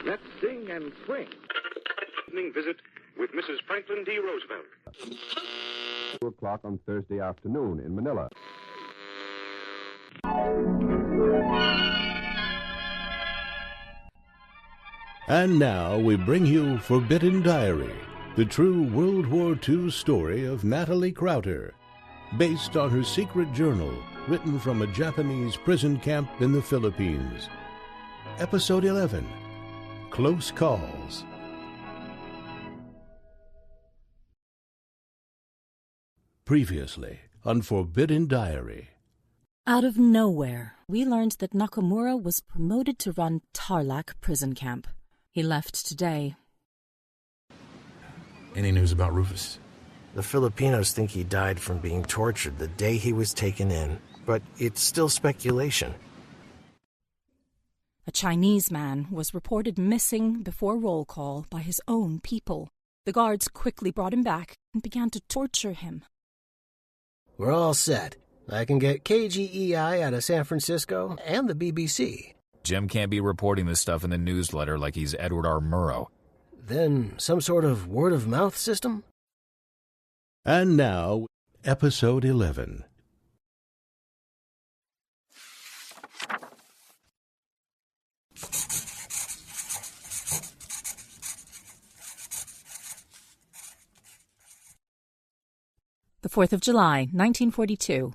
Let's sing and swing. Evening visit with Mrs. Franklin D. Roosevelt. 2 o'clock on Thursday afternoon in Manila. And now we bring you Forbidden Diary, the true World War II story of Natalie Crowder, based on her secret journal written from a Japanese prison camp in the Philippines. Episode 11, Close Calls. Previously on Forbidden Diary. Out of nowhere, we learned that Nakamura was promoted to run Tarlac prison camp. He left today. Any news about Rufus? The Filipinos think he died from being tortured the day he was taken in, but it's still speculation. A Chinese man was reported missing before roll call by his own people. The guards quickly brought him back and began to torture him. We're all set. I can get KGEI out of San Francisco and the BBC. Jim can't be reporting this stuff in the newsletter like he's Edward R. Murrow. Then some sort of word-of-mouth system? And now, Episode 11. The 4th of July, 1942.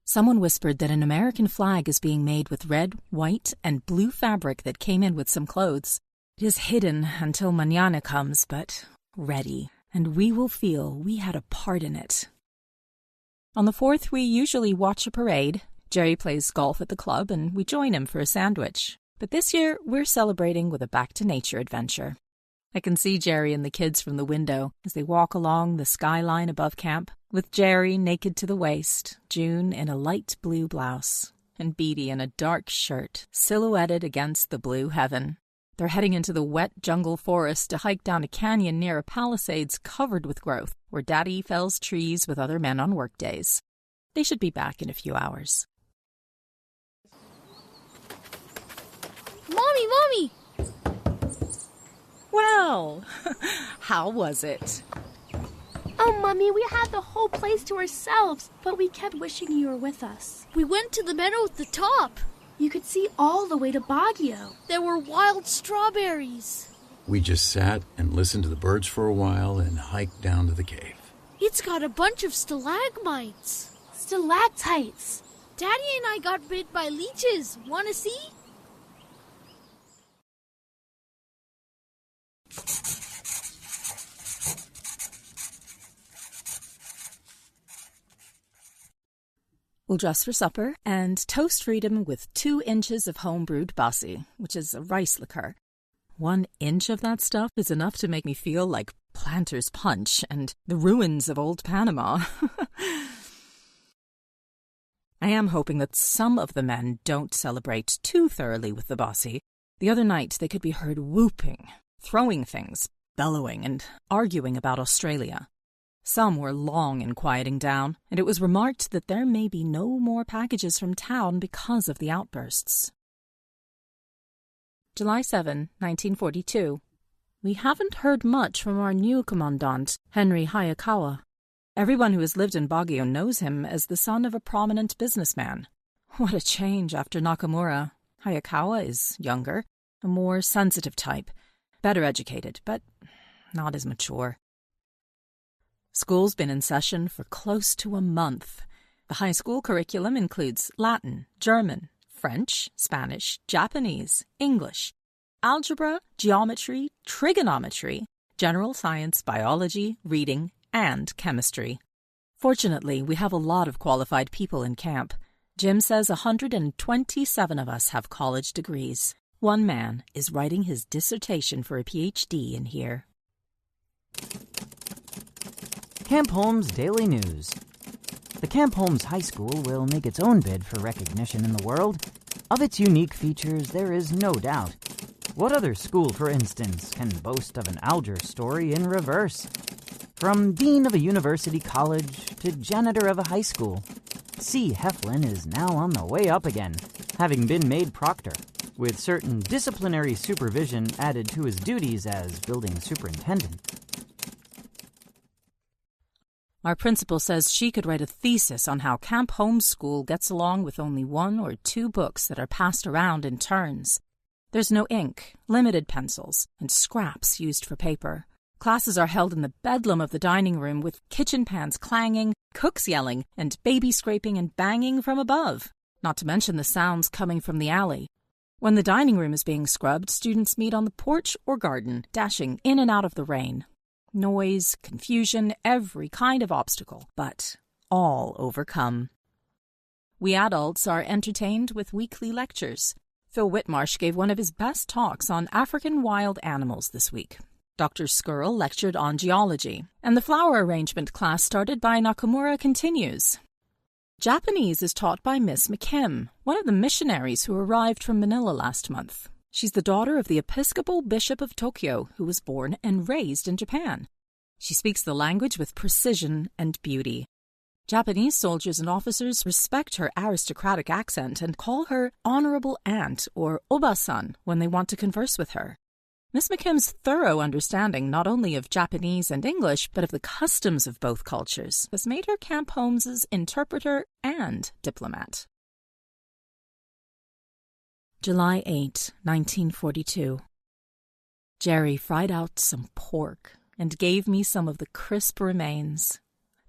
Someone whispered that an American flag is being made with red, white, and blue fabric that came in with some clothes. It is hidden until mañana comes, but ready, and we will feel we had a part in it. On the 4th, we usually watch a parade. Jerry plays golf at the club, and we join him for a sandwich. But this year, we're celebrating with a back-to-nature adventure. I can see Jerry and the kids from the window as they walk along the skyline above camp, with Jerry naked to the waist, June in a light blue blouse, and Beatty in a dark shirt, silhouetted against the blue heaven. They're heading into the wet jungle forest to hike down a canyon near a palisades covered with growth, where Daddy fells trees with other men on work days. They should be back in a few hours. Mommy! Well, how was it? Oh, Mummy, we had the whole place to ourselves, but we kept wishing you were with us. We went to the meadow at the top. You could see all the way to Baguio. There were wild strawberries. We just sat and listened to the birds for a while and hiked down to the cave. It's got a bunch of stalagmites. Stalactites. Daddy and I got bit by leeches. Want to see? We'll dress for supper and toast freedom with 2 inches of home-brewed basi, which is a rice liqueur. 1 inch of that stuff is enough to make me feel like Planter's Punch and the ruins of old Panama. I am hoping that some of the men don't celebrate too thoroughly with the basi. The other night they could be heard whooping, throwing things, bellowing, and arguing about Australia. Some were long in quieting down, and it was remarked that there may be no more packages from town because of the outbursts. July 7, 1942. We haven't heard much from our new commandant, Henry Hayakawa. Everyone who has lived in Baguio knows him as the son of a prominent businessman. What a change after Nakamura. Hayakawa is younger, a more sensitive type, better educated, but not as mature. School's been in session for close to a month. The high school curriculum includes Latin, German, French, Spanish, Japanese, English, algebra, geometry, trigonometry, general science, biology, reading, and chemistry. Fortunately, we have a lot of qualified people in camp. Jim says 127 of us have college degrees. One man is writing his dissertation for a PhD in here. Camp Holmes Daily News. The Camp Holmes High School will make its own bid for recognition in the world. Of its unique features, there is no doubt. What other school, for instance, can boast of an Alger story in reverse? From dean of a university college to janitor of a high school, C. Heflin is now on the way up again, having been made proctor. with certain disciplinary supervision added to his duties as building superintendent. Our principal says she could write a thesis on how Camp Homeschool gets along with only 1 or 2 books that are passed around in turns. There's no ink, limited pencils, and scraps used for paper. Classes are held in the bedlam of the dining room with kitchen pans clanging, cooks yelling, and baby scraping and banging from above, not to mention the sounds coming from the alley. When the dining room is being scrubbed, students meet on the porch or garden, dashing in and out of the rain. Noise, confusion, every kind of obstacle, but all overcome. We adults are entertained with weekly lectures. Phil Whitmarsh gave one of his best talks on African wild animals this week. Dr. Skirl lectured on geology, and the flower arrangement class started by Nakamura continues. Japanese is taught by Miss McKim, one of the missionaries who arrived from Manila last month. She's the daughter of the Episcopal Bishop of Tokyo, who was born and raised in Japan. She speaks the language with precision and beauty. Japanese soldiers and officers respect her aristocratic accent and call her Honorable Aunt or Oba-san when they want to converse with her. Miss McKim's thorough understanding not only of Japanese and English, but of the customs of both cultures, has made her Camp Holmes's interpreter and diplomat. July 8, 1942. Jerry fried out some pork and gave me some of the crisp remains.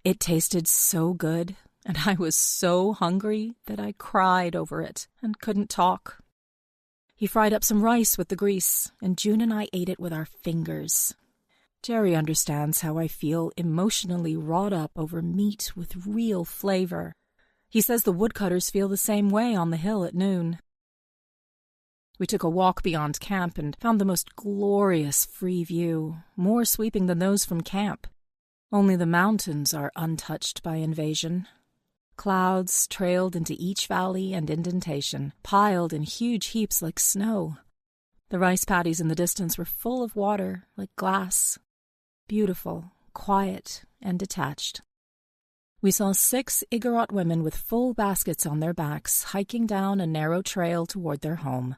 It tasted so good, and I was so hungry that I cried over it and couldn't talk. He fried up some rice with the grease, and June and I ate it with our fingers. Jerry understands how I feel emotionally wrought up over meat with real flavor. He says the woodcutters feel the same way on the hill at noon. We took a walk beyond camp and found the most glorious free view, more sweeping than those from camp. Only the mountains are untouched by invasion. Clouds trailed into each valley and indentation, piled in huge heaps like snow. The rice paddies in the distance were full of water, like glass. Beautiful, quiet, and detached. We saw 6 Igorot women with full baskets on their backs hiking down a narrow trail toward their home.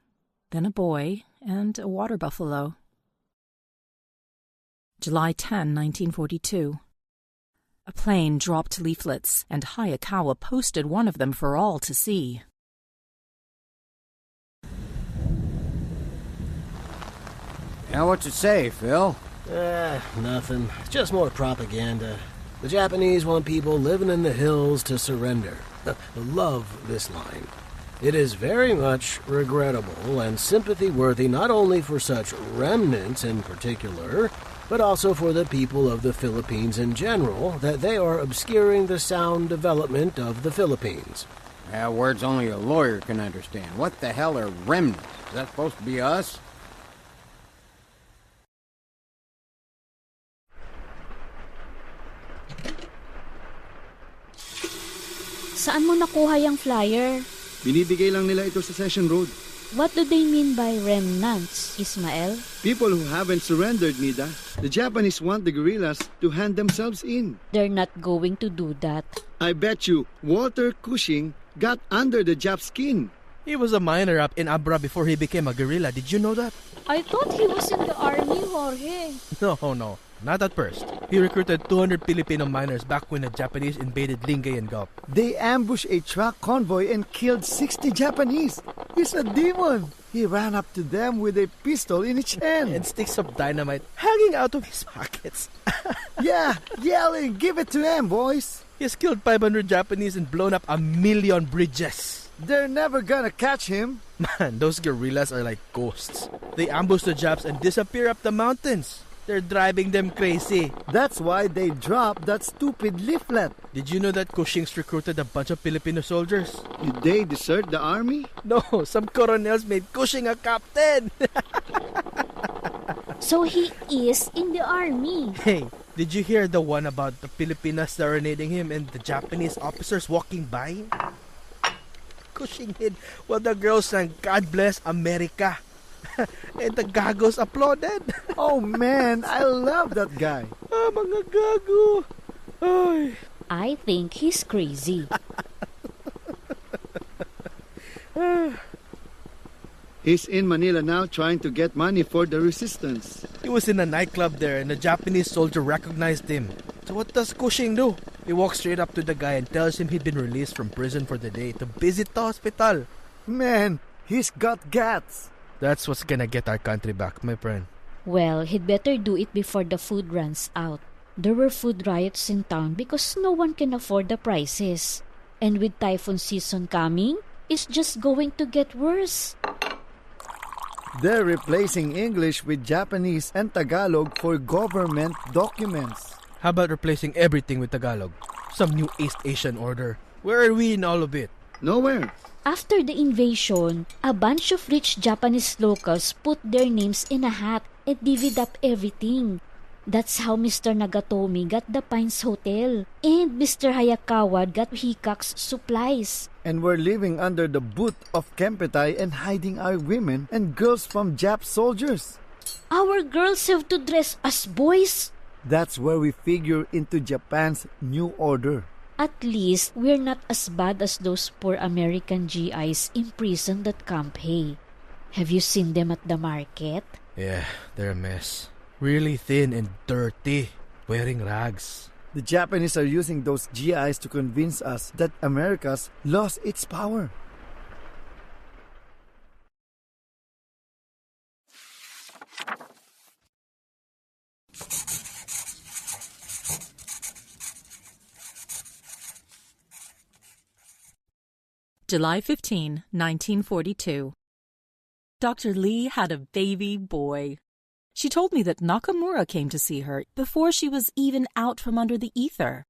Then a boy and a water buffalo. July 10, 1942. A plane dropped leaflets, and Hayakawa posted one of them for all to see. Yeah, what's it say, Phil? Nothing. It's just more propaganda. The Japanese want people living in the hills to surrender. Love this line. It is very much regrettable and sympathy-worthy not only for such remnants in particular, but also for the people of the Philippines in general, that they are obscuring the sound development of the Philippines. Yeah, words only a lawyer can understand. What the hell are remnants? Is that supposed to be us? Saan mo nakuha yung flyer? Binibigay lang nila ito sa Session Road. What do they mean by remnants, Ismael? People who haven't surrendered, Nida. The Japanese want the guerrillas to hand themselves in. They're not going to do that. I bet you Walter Cushing got under the Jap skin. He was a miner up in Abra before he became a guerrilla. Did you know that? I thought he was in the army, Jorge. No. Not at first. He recruited 200 Filipino miners back when the Japanese invaded Lingay and Gulf. They ambushed a truck convoy and killed 60 Japanese. He's a demon. He ran up to them with a pistol in each hand. And sticks of dynamite hanging out of his pockets. Yeah, yelling, give it to them, boys. He has killed 500 Japanese and blown up 1,000,000 bridges. They're never gonna catch him. Man, those guerrillas are like ghosts. They ambush the Japs and disappear up the mountains. They're driving them crazy. That's why they dropped that stupid leaflet. Did you know that Cushing's recruited a bunch of Filipino soldiers? Did they desert the army? No, some coronels made Cushing a captain. So he is in the army. Hey, did you hear the one about the Filipinas serenading him and the Japanese officers walking by? Cushing hid while the girls sang God Bless America. And the gagos applauded. Oh man, I love that guy. Mga gago. Ay. I think he's crazy. He's in Manila now trying to get money for the resistance. He was in a nightclub there and a Japanese soldier recognized him. So what does Cushing do? He walks straight up to the guy and tells him he'd been released from prison for the day to visit the hospital. Man, he's got guts. That's what's gonna get our country back, my friend. Well, he'd better do it before the food runs out. There were food riots in town because no one can afford the prices. And with typhoon season coming, it's just going to get worse. They're replacing English with Japanese and Tagalog for government documents. How about replacing everything with Tagalog? Some new East Asian order. Where are we in all of it? Nowhere. After the invasion, a bunch of rich Japanese locals put their names in a hat and divvied up everything. That's how Mr. Nagatomi got the Pines Hotel, and Mr. Hayakawa got Hikak's supplies. And we're living under the boot of Kempetai and hiding our women and girls from Jap soldiers. Our girls have to dress as boys. That's where we figure into Japan's new order. At least we're not as bad as those poor American GIs imprisoned at Camp Hay. Have you seen them at the market? Yeah, they're a mess. Really thin and dirty, wearing rags. The Japanese are using those GIs to convince us that America's lost its power. July 15, 1942. Dr. Lee had a baby boy. She told me that Nakamura came to see her before she was even out from under the ether.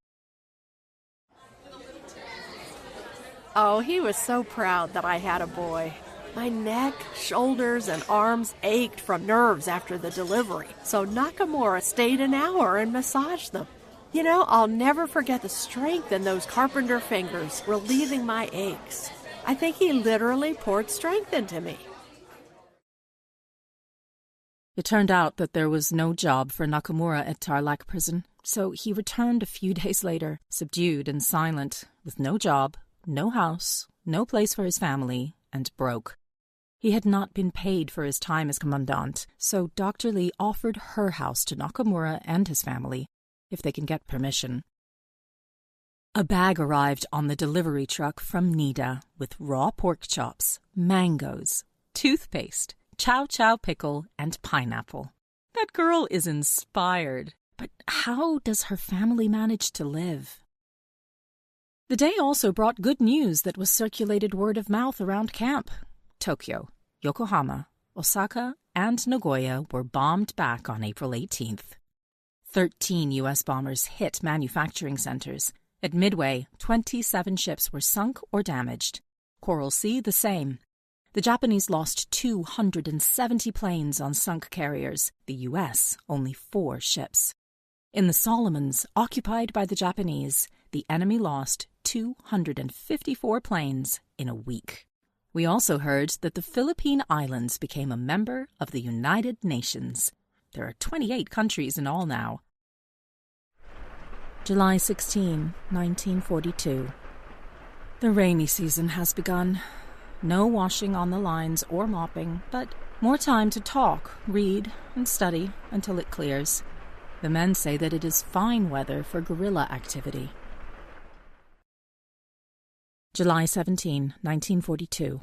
Oh, he was so proud that I had a boy. My neck, shoulders, and arms ached from nerves after the delivery, so Nakamura stayed an hour and massaged them. You know, I'll never forget the strength in those carpenter fingers relieving my aches. I think he literally poured strength into me. It turned out that there was no job for Nakamura at Tarlac prison, so he returned a few days later, subdued and silent, with no job, no house, no place for his family, and broke. He had not been paid for his time as commandant, so Dr. Lee offered her house to Nakamura and his family, if they can get permission. A bag arrived on the delivery truck from Nida with raw pork chops, mangoes, toothpaste, chow chow pickle, and pineapple. That girl is inspired. But how does her family manage to live? The day also brought good news that was circulated word of mouth around camp. Tokyo, Yokohama, Osaka, and Nagoya were bombed back on April 18th. 13 U.S. bombers hit manufacturing centers. At Midway, 27 ships were sunk or damaged. Coral Sea, the same. The Japanese lost 270 planes on sunk carriers, the U.S. only 4 ships. In the Solomons, occupied by the Japanese, the enemy lost 254 planes in a week. We also heard that the Philippine Islands became a member of the United Nations. There are 28 countries in all now. July 16, 1942. The rainy season has begun. No washing on the lines or mopping, but more time to talk, read, and study until it clears. The men say that it is fine weather for guerrilla activity. July 17, 1942.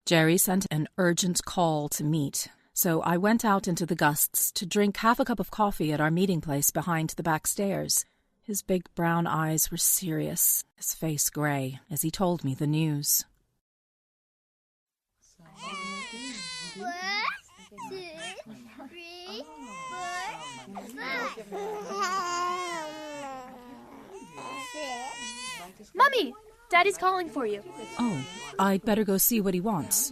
Jerry sent an urgent call to meet, so I went out into the gusts to drink half a cup of coffee at our meeting place behind the back stairs. His big brown eyes were serious, his face gray, as he told me the news. Mommy, Daddy's calling for you. Oh, I'd better go see what he wants.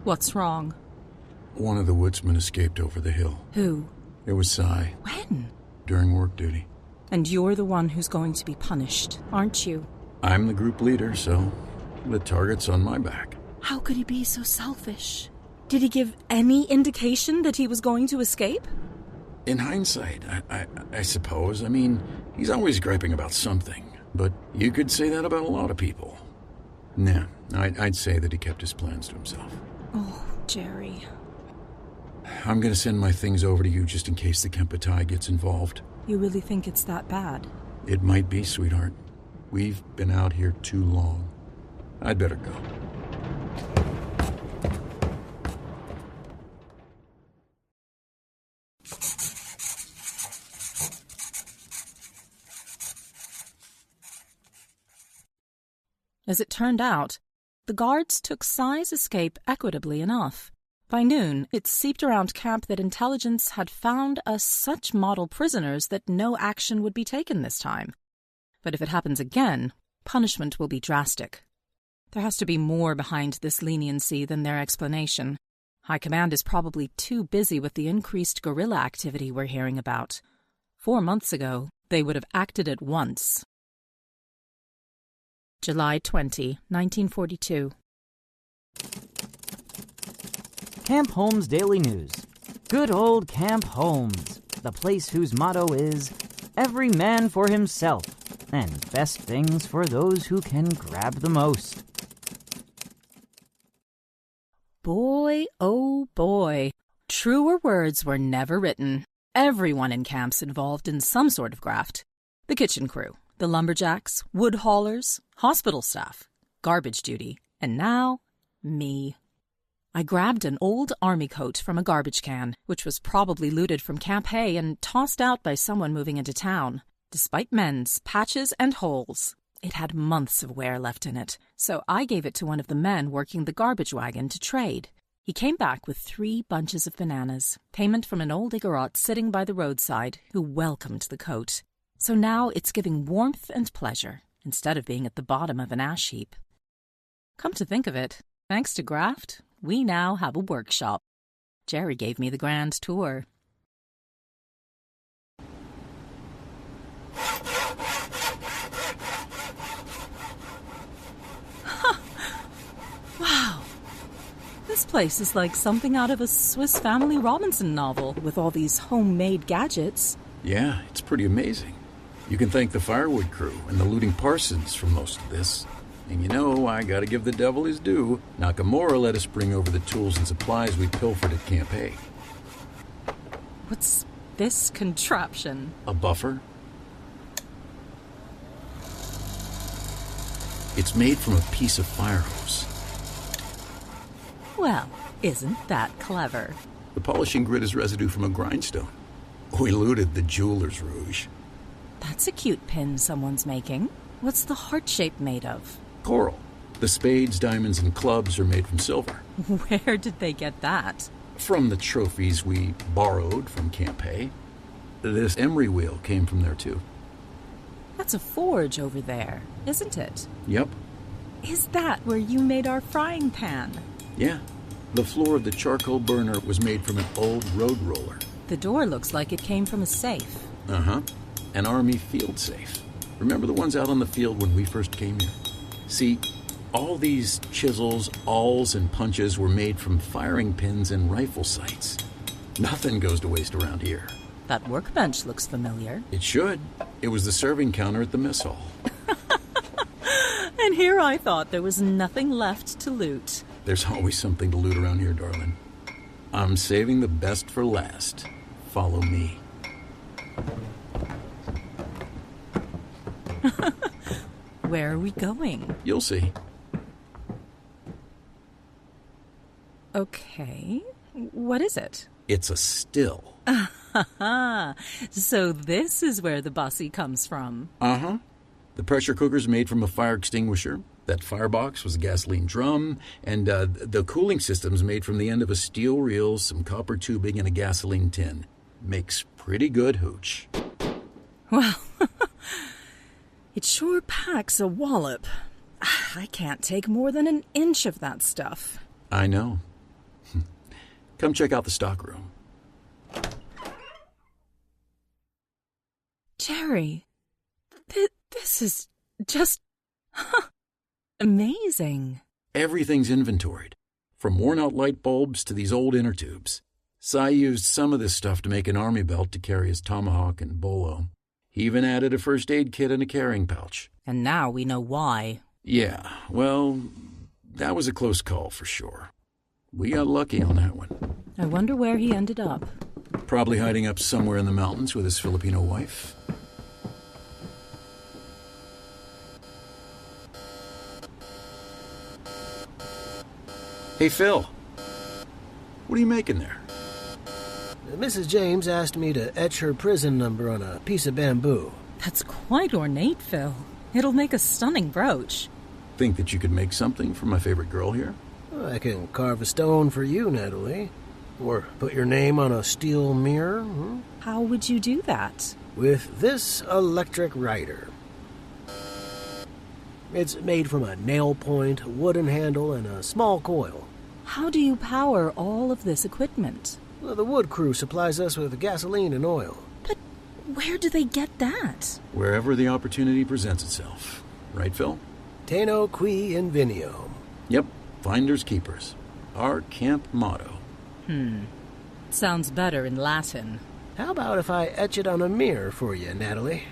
What's wrong? One of the woodsmen escaped over the hill. Who? It was Cy. When? During work duty. And you're the one who's going to be punished, aren't you? I'm the group leader, so the target's on my back. How could he be so selfish? Did he give any indication that he was going to escape? In hindsight, I suppose. I mean, he's always griping about something, but you could say that about a lot of people. Nah, I'd say that he kept his plans to himself. Oh, Jerry. I'm gonna send my things over to you just in case the Kempetai gets involved. You really think it's that bad? It might be, sweetheart. We've been out here too long. I'd better go. As it turned out, the guards took Sai's escape equitably enough. By noon, it seeped around camp that intelligence had found us such model prisoners that no action would be taken this time. But if it happens again, punishment will be drastic. There has to be more behind this leniency than their explanation. High Command is probably too busy with the increased guerrilla activity we're hearing about. 4 months ago, they would have acted at once. July 20, 1942. Camp Holmes Daily News. Good old Camp Holmes, the place whose motto is, every man for himself, and best things for those who can grab the most. Boy, oh boy. Truer words were never written. Everyone in camp's involved in some sort of graft. The kitchen crew, the lumberjacks, wood haulers, hospital staff, garbage duty, and now, me. I grabbed an old army coat from a garbage can, which was probably looted from Camp Hay and tossed out by someone moving into town. Despite mends, patches, and holes, it had months of wear left in it, so I gave it to one of the men working the garbage wagon to trade. He came back with 3 bunches of bananas, payment from an old Igorot sitting by the roadside who welcomed the coat. So now it's giving warmth and pleasure, instead of being at the bottom of an ash heap. Come to think of it, thanks to graft, we now have a workshop. Jerry gave me the grand tour. Wow. This place is like something out of a Swiss Family Robinson novel with all these homemade gadgets. Yeah, it's pretty amazing. You can thank the firewood crew and the looting Parsons for most of this. And you know, I gotta give the devil his due. Nakamura let us bring over the tools and supplies we pilfered at Camp A. What's this contraption? A buffer. It's made from a piece of fire hose. Well, isn't that clever? The polishing grit is residue from a grindstone. We looted the jeweler's rouge. That's a cute pin someone's making. What's the heart shape made of? Coral. The spades, diamonds, and clubs are made from silver. Where did they get that? From the trophies we borrowed from Camp A. This emery wheel came from there, too. That's a forge over there, isn't it? Yep. Is that where you made our frying pan? Yeah. The floor of the charcoal burner was made from an old road roller. The door looks like it came from a safe. Uh-huh. An army field safe. Remember the ones out on the field when we first came here? See, all these chisels, awls, and punches were made from firing pins and rifle sights. Nothing goes to waste around here. That workbench looks familiar. It should. It was the serving counter at the mess hall. And here I thought there was nothing left to loot. There's always something to loot around here, darling. I'm saving the best for last. Follow me. Where are we going? You'll see. Okay. What is it? It's a still. So this is where the bussy comes from. Uh-huh. The pressure cooker's made from a fire extinguisher. That firebox was a gasoline drum. And the cooling system's made from the end of a steel reel, some copper tubing, and a gasoline tin. Makes pretty good hooch. Well, it sure packs a wallop. I can't take more than an inch of that stuff. I know. Come check out the stockroom. Jerry, this is just amazing. Everything's inventoried, from worn-out light bulbs to these old inner tubes. Cy used some of this stuff to make an army belt to carry his tomahawk and bolo. He even added a first aid kit and a carrying pouch. And now we know why. Yeah, well, that was a close call for sure. We got lucky on that one. I wonder where he ended up. Probably hiding up somewhere in the mountains with his Filipino wife. Hey, Phil. What are you making there? Mrs. James asked me to etch her prison number on a piece of bamboo. That's quite ornate, Phil. It'll make a stunning brooch. Think that you could make something for my favorite girl here? I can carve a stone for you, Natalie. Or put your name on a steel mirror. How would you do that? With this electric writer. It's made from a nail point, wooden handle, and a small coil. How do you power all of this equipment? Well, the wood crew supplies us with gasoline and oil. But where do they get that? Wherever the opportunity presents itself. Right, Phil? Teno qui invenio. Yep, finders keepers. Our camp motto. Sounds better in Latin. How about if I etch it on a mirror for you, Natalie?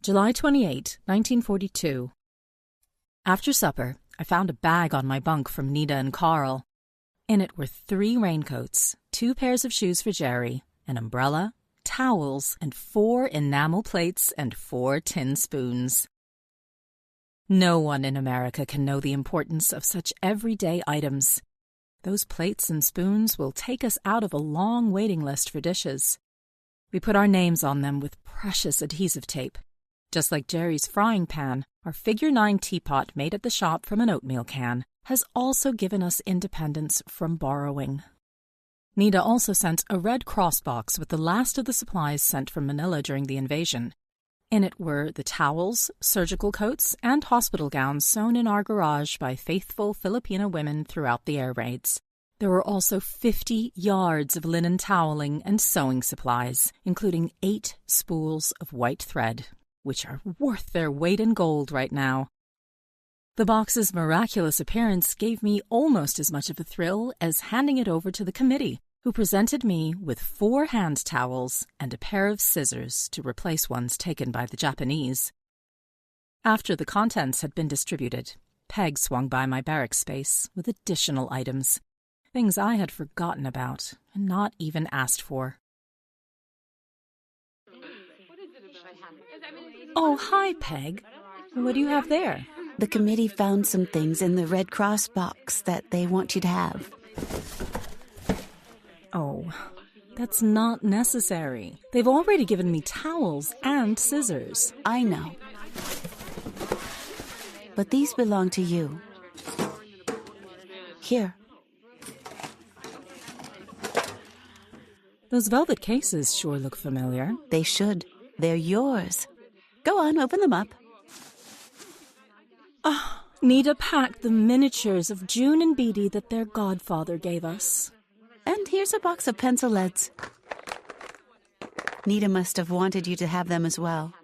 July 28, 1942. After supper, I found a bag on my bunk from Nida and Carl. In it were 3 raincoats, 2 pairs of shoes for Jerry, an umbrella, towels, and 4 enamel plates and 4 tin spoons. No one in America can know the importance of such everyday items. Those plates and spoons will take us out of a long waiting list for dishes. We put our names on them with precious adhesive tape. Just like Jerry's frying pan, our figure 9 teapot made at the shop from an oatmeal can has also given us independence from borrowing. Nida also sent a Red Cross box with the last of the supplies sent from Manila during the invasion. In it were the towels, surgical coats, and hospital gowns sewn in our garage by faithful Filipino women throughout the air raids. There were also 50 yards of linen toweling and sewing supplies, including 8 spools of white thread, which are worth their weight in gold right now. The box's miraculous appearance gave me almost as much of a thrill as handing it over to the committee, who presented me with 4 hand towels and a pair of scissors to replace ones taken by the Japanese. After the contents had been distributed, Peg swung by my barrack space with additional items, things I had forgotten about and not even asked for. Oh, hi, Peg. What do you have there? The committee found some things in the Red Cross box that they want you to have. Oh, that's not necessary. They've already given me towels and scissors. I know. But these belong to you. Here. Those velvet cases sure look familiar. They should. They're yours. Go on, open them up. Ah, Nida packed the miniatures of June and Beatty that their godfather gave us. And here's a box of pencil leads. Nida must have wanted you to have them as well.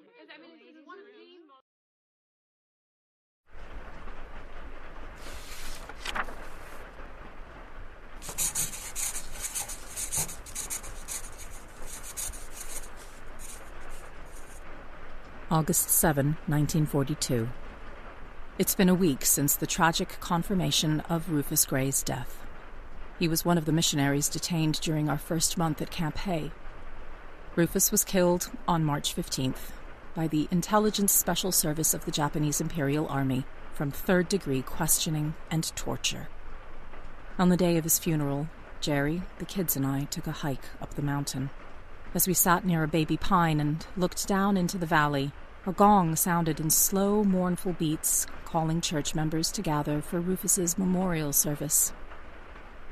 August 7, 1942. It's been a week since the tragic confirmation of Rufus Gray's death. He was one of the missionaries detained during our first month at Camp Hay. Rufus was killed on March 15th by the Intelligence Special Service of the Japanese Imperial Army from third-degree questioning and torture. On the day of his funeral, Jerry, the kids, and I took a hike up the mountain. As we sat near a baby pine and looked down into the valley, a gong sounded in slow, mournful beats, calling church members to gather for Rufus's memorial service.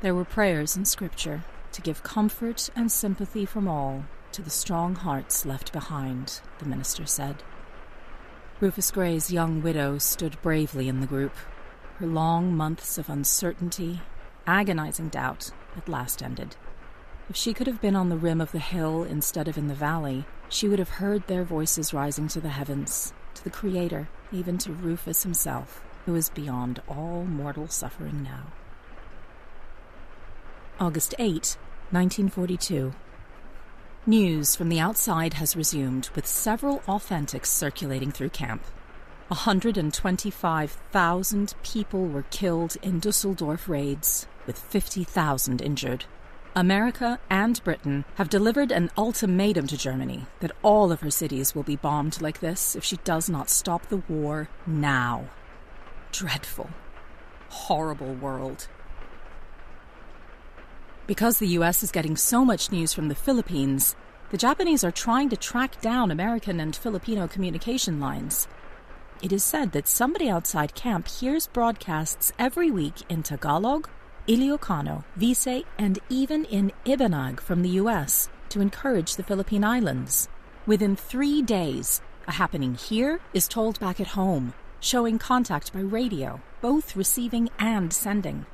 There were prayers and scripture to give comfort and sympathy from all to the strong hearts left behind, the minister said. Rufus Gray's young widow stood bravely in the group. Her long months of uncertainty, agonizing doubt, at last ended. If she could have been on the rim of the hill instead of in the valley, she would have heard their voices rising to the heavens, to the Creator, even to Rufus himself, who is beyond all mortal suffering now. August 8, 1942. News from the outside has resumed, with several authentics circulating through camp. 125,000 people were killed in Dusseldorf raids, with 50,000 injured. America and Britain have delivered an ultimatum to Germany that all of her cities will be bombed like this if she does not stop the war now. Dreadful, horrible world. Because the U.S. is getting so much news from the Philippines, the Japanese are trying to track down American and Filipino communication lines. It is said that somebody outside camp hears broadcasts every week in Tagalog, Ilocano, Visay, and even in Ibanag from the U.S. to encourage the Philippine Islands. Within 3 days, a happening here is told back at home, showing contact by radio, both receiving and sending.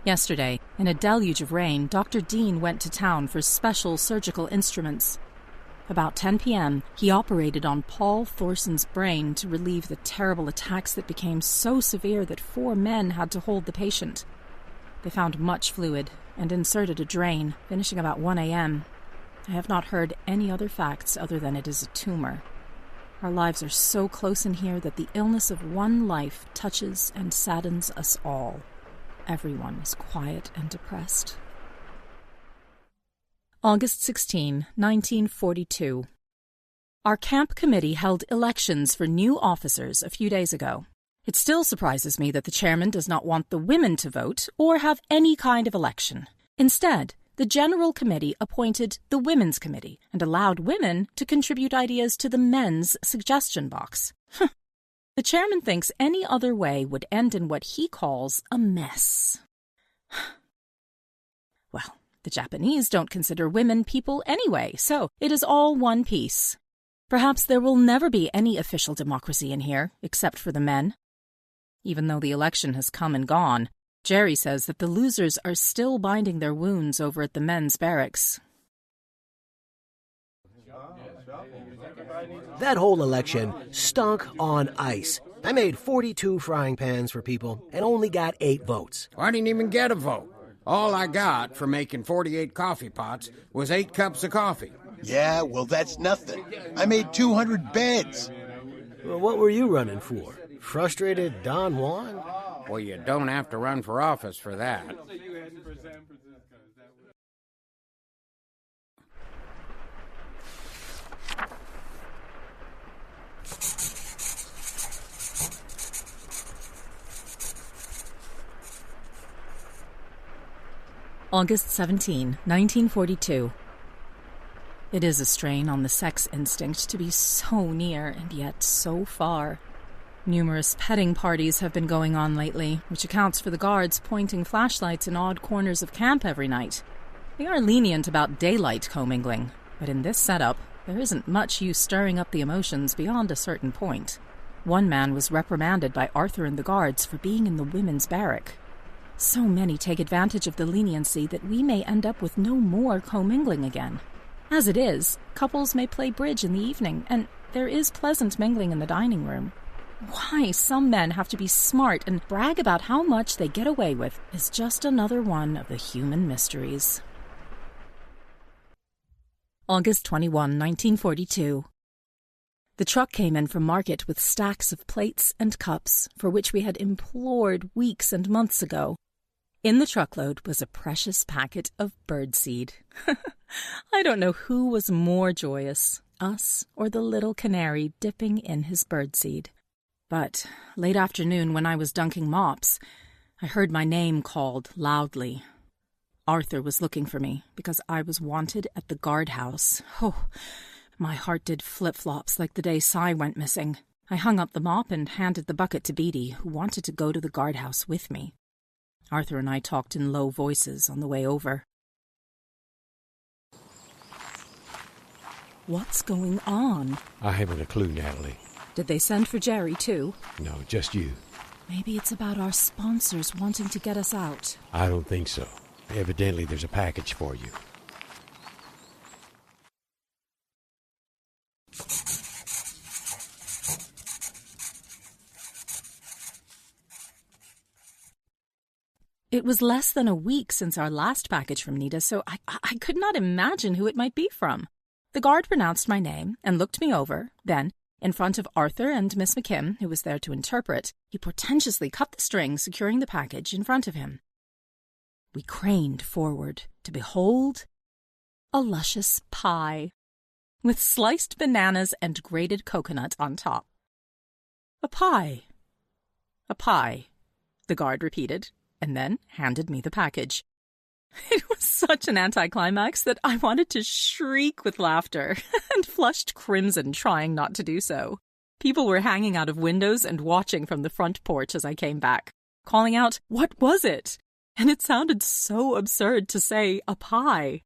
Yesterday, in a deluge of rain, Dr. Dean went to town for special surgical instruments. About 10 p.m., he operated on Paul Thorson's brain to relieve the terrible attacks that became so severe that 4 men had to hold the patient. They found much fluid and inserted a drain, finishing about 1 a.m. I have not heard any other facts other than it is a tumor. Our lives are so close in here that the illness of one life touches and saddens us all. Everyone is quiet and depressed. August 16, 1942. Our camp committee held elections for new officers a few days ago. It still surprises me that the chairman does not want the women to vote or have any kind of election. Instead, the General Committee appointed the Women's Committee and allowed women to contribute ideas to the men's suggestion box. The chairman thinks any other way would end in what he calls a mess. Well, the Japanese don't consider women people anyway, so it is all one piece. Perhaps there will never be any official democracy in here, except for the men. Even though the election has come and gone, Jerry says that the losers are still binding their wounds over at the men's barracks. That whole election stunk on ice. I made 42 frying pans for people and only got 8 votes. I didn't even get a vote. All I got for making 48 coffee pots was 8 cups of coffee. Yeah, well, that's nothing. I made 200 beds. Well, what were you running for? Frustrated Don Juan? Well, you don't have to run for office for that. August 17, 1942. It is a strain on the sex instinct to be so near and yet so far. Numerous petting parties have been going on lately, which accounts for the guards pointing flashlights in odd corners of camp every night. They are lenient about daylight commingling, but in this setup, there isn't much use stirring up the emotions beyond a certain point. One man was reprimanded by Arthur and the guards for being in the women's barrack. So many take advantage of the leniency that we may end up with no more commingling again. As it is, couples may play bridge in the evening, and there is pleasant mingling in the dining room. Why some men have to be smart and brag about how much they get away with is just another one of the human mysteries. August 21, 1942. The truck came in from market with stacks of plates and cups for which we had implored weeks and months ago. In the truckload was a precious packet of birdseed. I don't know who was more joyous, us or the little canary dipping in his birdseed. But late afternoon when I was dunking mops, I heard my name called loudly. Arthur was looking for me because I was wanted at the guardhouse. Oh, my heart did flip-flops like the day Cy went missing. I hung up the mop and handed the bucket to Beatty, who wanted to go to the guardhouse with me. Arthur and I talked in low voices on the way over. What's going on? I haven't a clue, Natalie. Did they send for Jerry, too? No, just you. Maybe it's about our sponsors wanting to get us out. I don't think so. Evidently, there's a package for you. It was less than a week since our last package from Nida, so I could not imagine who it might be from. The guard pronounced my name and looked me over. Then, in front of Arthur and Miss McKim, who was there to interpret, he portentously cut the string securing the package in front of him. We craned forward to behold a luscious pie with sliced bananas and grated coconut on top. A pie, the guard repeated, and then handed me the package. It was such an anticlimax that I wanted to shriek with laughter and flushed crimson trying not to do so. People were hanging out of windows and watching from the front porch as I came back, calling out, "What was it?" And it sounded so absurd to say a pie.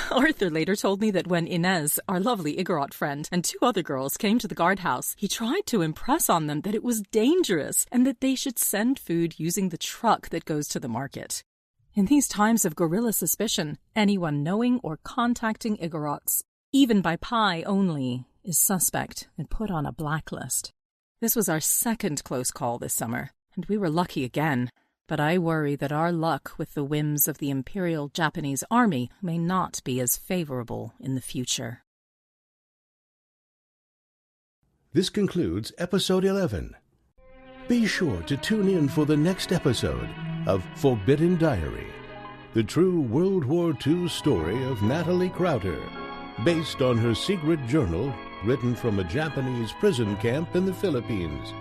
Arthur later told me that when Inez, our lovely Igorot friend, and 2 other girls came to the guardhouse, he tried to impress on them that it was dangerous and that they should send food using the truck that goes to the market. In these times of guerrilla suspicion, anyone knowing or contacting Igorots, even by pie only, is suspect and put on a blacklist. This was our second close call this summer, and we were lucky again. But I worry that our luck with the whims of the Imperial Japanese Army may not be as favorable in the future. This concludes episode 11. Be sure to tune in for the next episode of Forbidden Diary, the true World War II story of Natalie Crowther, based on her secret journal written from a Japanese prison camp in the Philippines.